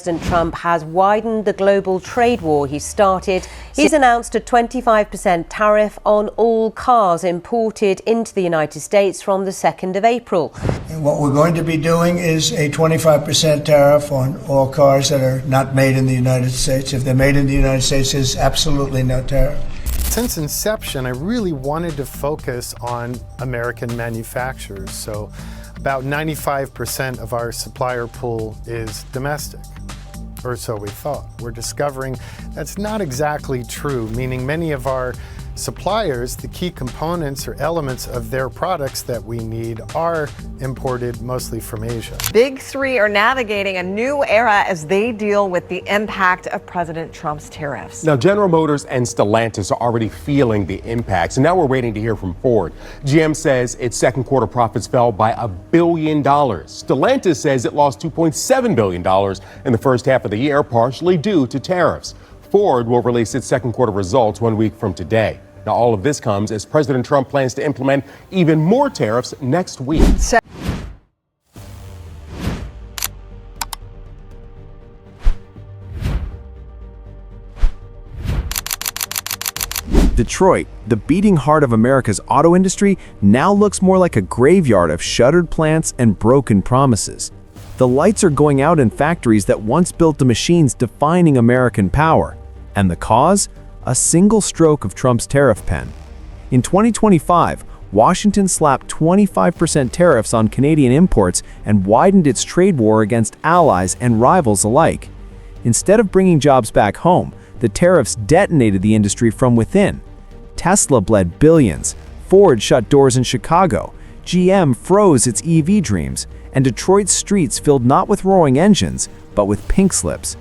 President Trump has widened the global trade war he started. He's announced a 25% tariff on all cars imported into the United States from the 2nd of April. And what we're going to be doing is a 25% tariff on all cars that are not made in the United States. If they're made in the United States, there's absolutely no tariff. Since inception, I really wanted to focus on American manufacturers. So about 95% of our supplier pool is domestic, or so we thought. We're discovering that's not exactly true, meaning many of our suppliers, the key components or elements of their products that we need are imported mostly from Asia. Big three are navigating a new era as they deal with the impact of President Trump's tariffs. Now, General Motors and Stellantis are already feeling the impacts, and now we're waiting to hear from Ford. GM says its second quarter profits fell by $1 billion. Stellantis says it lost $2.7 billion in the first half of the year, partially due to tariffs. Ford will release its second quarter results 1 week from today. Now, all of this comes as President Trump plans to implement even more tariffs next week. Detroit, the beating heart of America's auto industry, now looks more like a graveyard of shuttered plants and broken promises. The lights are going out in factories that once built the machines defining American power. And the cause? A single stroke of Trump's tariff pen. In 2025, Washington slapped 25% tariffs on Canadian imports and widened its trade war against allies and rivals alike. Instead of bringing jobs back home, the tariffs detonated the industry from within. Tesla bled billions, Ford shut doors in Chicago, GM froze its EV dreams, and Detroit's streets filled not with roaring engines, but with pink slips.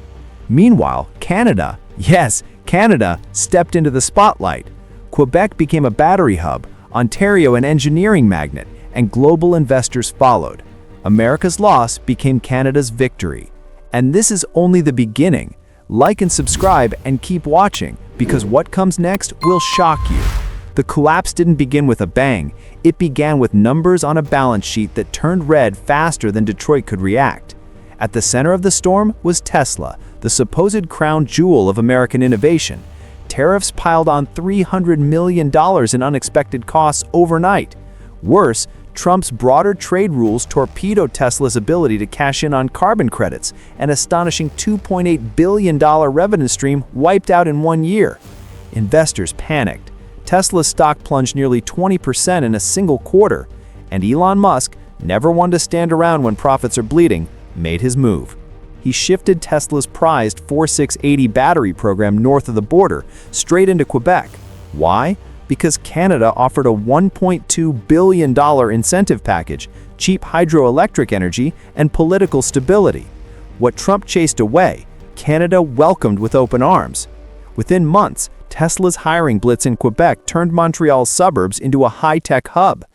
Meanwhile, Canada, yes, Canada, stepped into the spotlight. Quebec became a battery hub, Ontario an engineering magnet, and global investors followed. America's loss became Canada's victory. And this is only the beginning. Like and subscribe and keep watching, because what comes next will shock you. The collapse didn't begin with a bang. It began with numbers on a balance sheet that turned red faster than Detroit could react. At the center of the storm was Tesla, the supposed crown jewel of American innovation. Tariffs piled on $300 million in unexpected costs overnight. Worse, Trump's broader trade rules torpedoed Tesla's ability to cash in on carbon credits, an astonishing $2.8 billion revenue stream wiped out in 1 year. Investors panicked. Tesla's stock plunged nearly 20% in a single quarter, and Elon Musk, never one to stand around when profits are bleeding, made his move. He shifted Tesla's prized 4680 battery program north of the border, straight into Quebec. Why? Because Canada offered a $1.2 billion incentive package, cheap hydroelectric energy, and political stability. What Trump chased away, Canada welcomed with open arms. Within months, Tesla's hiring blitz in Quebec turned Montreal's suburbs into a high-tech hub.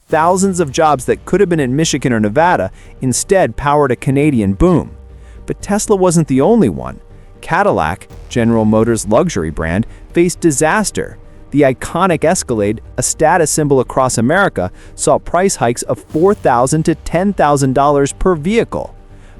Thousands of jobs that could have been in Michigan or Nevada instead powered a Canadian boom. But Tesla wasn't the only one. Cadillac, General Motors' luxury brand, faced disaster. The iconic Escalade, a status symbol across America, saw price hikes of $4,000 to $10,000 per vehicle.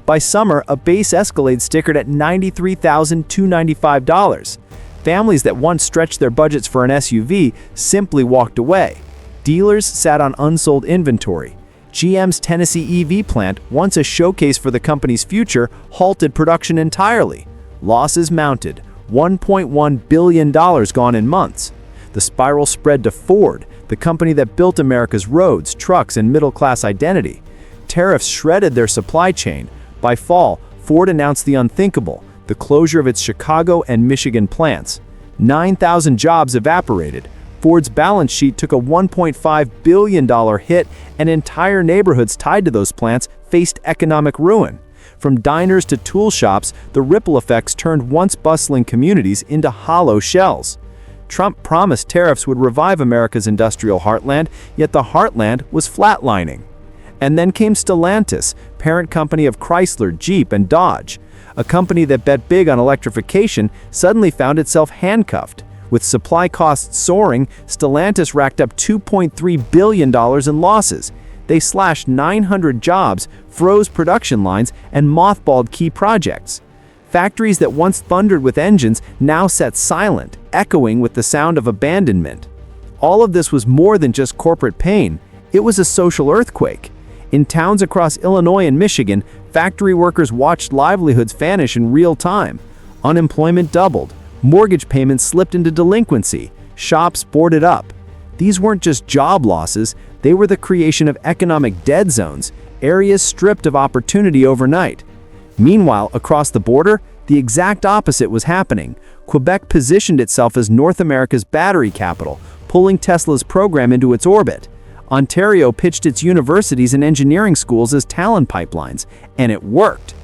By summer, a base Escalade stickered at $93,295. Families that once stretched their budgets for an SUV simply walked away. Dealers sat on unsold inventory. GM's Tennessee EV plant, once a showcase for the company's future, halted production entirely. Losses mounted, $1.1 billion gone in months. The spiral spread to Ford, the company that built America's roads, trucks, and middle-class identity. Tariffs shredded their supply chain. By fall, Ford announced the unthinkable, the closure of its Chicago and Michigan plants. 9,000 jobs evaporated. Ford's balance sheet took a $1.5 billion hit, and entire neighborhoods tied to those plants faced economic ruin. From diners to tool shops, the ripple effects turned once bustling communities into hollow shells. Trump promised tariffs would revive America's industrial heartland, yet the heartland was flatlining. And then came Stellantis, parent company of Chrysler, Jeep, and Dodge. A company that bet big on electrification suddenly found itself handcuffed. With supply costs soaring, Stellantis racked up $2.3 billion in losses. They slashed 900 jobs, froze production lines, and mothballed key projects. Factories that once thundered with engines now sat silent, echoing with the sound of abandonment. All of this was more than just corporate pain. It was a social earthquake. In towns across Illinois and Michigan, factory workers watched livelihoods vanish in real time. Unemployment doubled. Mortgage payments slipped into delinquency. Shops boarded up. These weren't just job losses, they were the creation of economic dead zones, areas stripped of opportunity overnight. Meanwhile, across the border, the exact opposite was happening. Quebec positioned itself as North America's battery capital, pulling Tesla's program into its orbit. Ontario pitched its universities and engineering schools as talent pipelines, and it worked.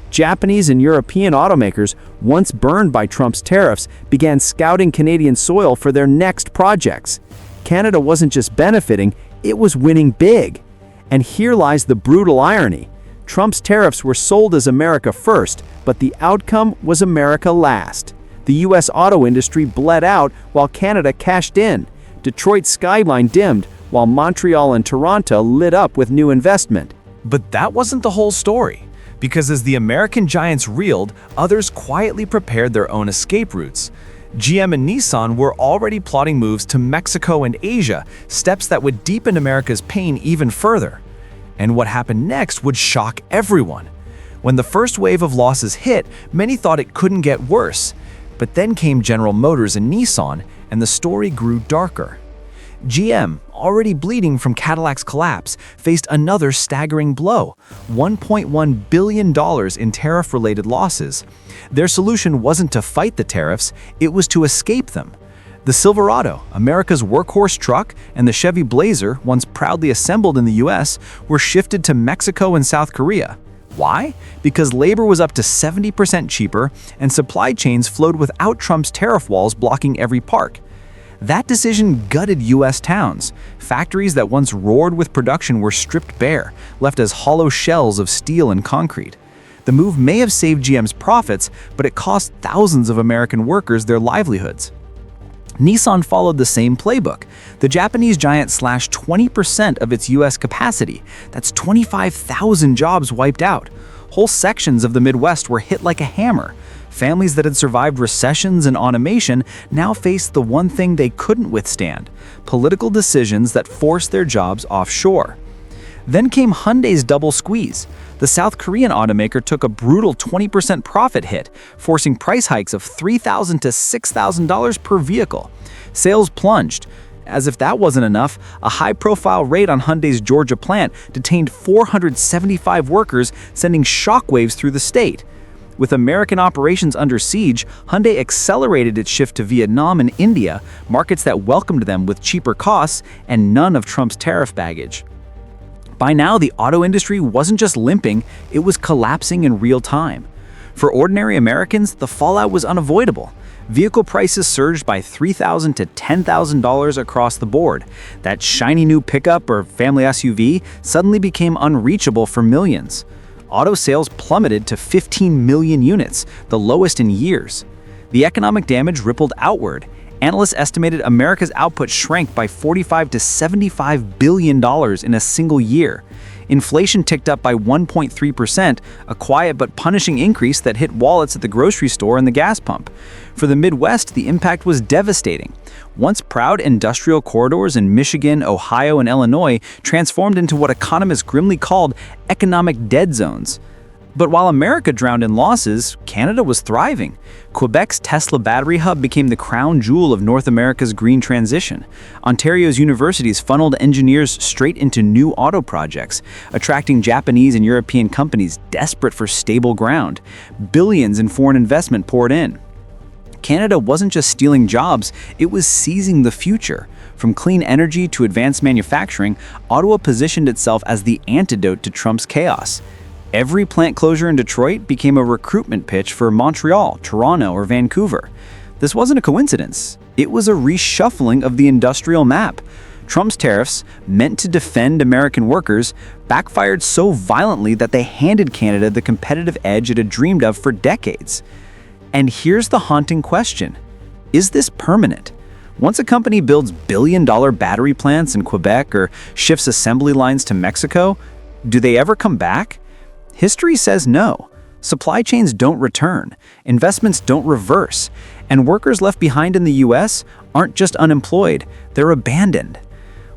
Japanese and European automakers, once burned by Trump's tariffs, began scouting Canadian soil for their next projects. Canada wasn't just benefiting, it was winning big. And here lies the brutal irony. Trump's tariffs were sold as America first, but the outcome was America last. The U.S. auto industry bled out while Canada cashed in. Detroit's skyline dimmed, while Montreal and Toronto lit up with new investment. But that wasn't the whole story. Because as the American giants reeled, others quietly prepared their own escape routes. GM and Nissan were already plotting moves to Mexico and Asia, steps that would deepen America's pain even further. And what happened next would shock everyone. When the first wave of losses hit, many thought it couldn't get worse. But then came General Motors and Nissan, and the story grew darker. GM, already bleeding from Cadillac's collapse, faced another staggering blow: $1.1 billion in tariff-related losses. Their solution wasn't to fight the tariffs, it was to escape them. The Silverado, America's workhorse truck, and the Chevy Blazer, once proudly assembled in the US, were shifted to Mexico and South Korea. Why? Because labor was up to 70% cheaper, and supply chains flowed without Trump's tariff walls blocking every park. That decision gutted U.S. towns. Factories that once roared with production were stripped bare, left as hollow shells of steel and concrete. The move may have saved GM's profits, but it cost thousands of American workers their livelihoods. Nissan followed the same playbook. The Japanese giant slashed 20% of its U.S. capacity. That's 25,000 jobs wiped out. Whole sections of the Midwest were hit like a hammer. Families that had survived recessions and automation now faced the one thing they couldn't withstand: political decisions that forced their jobs offshore. Then came Hyundai's double squeeze. The South Korean automaker took a brutal 20% profit hit, forcing price hikes of $3,000 to $6,000 per vehicle. Sales plunged. As if that wasn't enough, a high-profile raid on Hyundai's Georgia plant detained 475 workers, sending shockwaves through the state. With American operations under siege, Hyundai accelerated its shift to Vietnam and India, markets that welcomed them with cheaper costs and none of Trump's tariff baggage. By now, the auto industry wasn't just limping, it was collapsing in real time. For ordinary Americans, the fallout was unavoidable. Vehicle prices surged by $3,000 to $10,000 across the board. That shiny new pickup or family SUV suddenly became unreachable for millions. Auto sales plummeted to 15 million units, the lowest in years. The economic damage rippled outward. Analysts estimated America's output shrank by $45 to $75 billion in a single year. Inflation ticked up by 1.3%, a quiet but punishing increase that hit wallets at the grocery store and the gas pump. For the Midwest, the impact was devastating. Once proud industrial corridors in Michigan, Ohio, and Illinois transformed into what economists grimly called economic dead zones. But while America drowned in losses, Canada was thriving. Quebec's Tesla battery hub became the crown jewel of North America's green transition. Ontario's universities funneled engineers straight into new auto projects, attracting Japanese and European companies desperate for stable ground. Billions in foreign investment poured in. Canada wasn't just stealing jobs, it was seizing the future. From clean energy to advanced manufacturing, Ottawa positioned itself as the antidote to Trump's chaos. Every plant closure in Detroit became a recruitment pitch for Montreal, Toronto, or Vancouver. This wasn't a coincidence. It was a reshuffling of the industrial map. Trump's tariffs, meant to defend American workers, backfired so violently that they handed Canada the competitive edge it had dreamed of for decades. And here's the haunting question: is this permanent? Once a company builds billion-dollar battery plants in Quebec or shifts assembly lines to Mexico, do they ever come back? History says no. supply chains don't return, investments don't reverse, and workers left behind in the US aren't just unemployed, they're abandoned.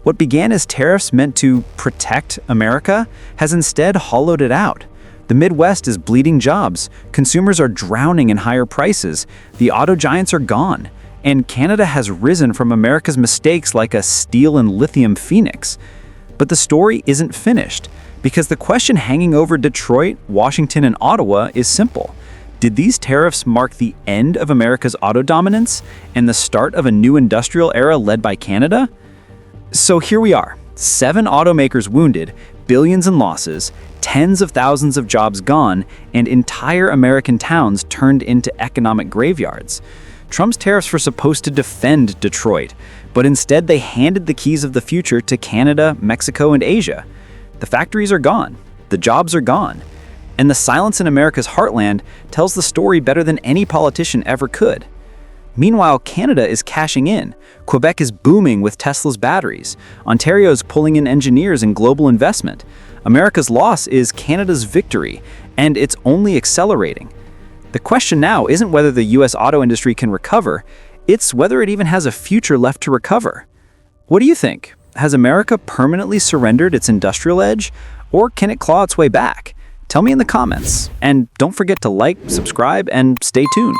What began as tariffs meant to protect America has instead hollowed it out. The Midwest is bleeding jobs, consumers are drowning in higher prices, the auto giants are gone, and Canada has risen from America's mistakes like a steel and lithium phoenix. But the story isn't finished, because the question hanging over Detroit, Washington, and Ottawa is simple. Did these tariffs mark the end of America's auto dominance and the start of a new industrial era led by Canada? So here we are, 7 automakers wounded, billions in losses, tens of thousands of jobs gone, and entire American towns turned into economic graveyards. Trump's tariffs were supposed to defend Detroit, but instead they handed the keys of the future to Canada, Mexico, and Asia. The factories are gone, the jobs are gone, and the silence in America's heartland tells the story better than any politician ever could. Meanwhile, Canada is cashing in. Quebec is booming with Tesla's batteries. Ontario is pulling in engineers and global investment. America's loss is Canada's victory, and it's only accelerating. The question now isn't whether the US auto industry can recover, it's whether it even has a future left to recover. What do you think? Has America permanently surrendered its industrial edge, or can it claw its way back? Tell me in the comments, and don't forget to like, subscribe, and stay tuned.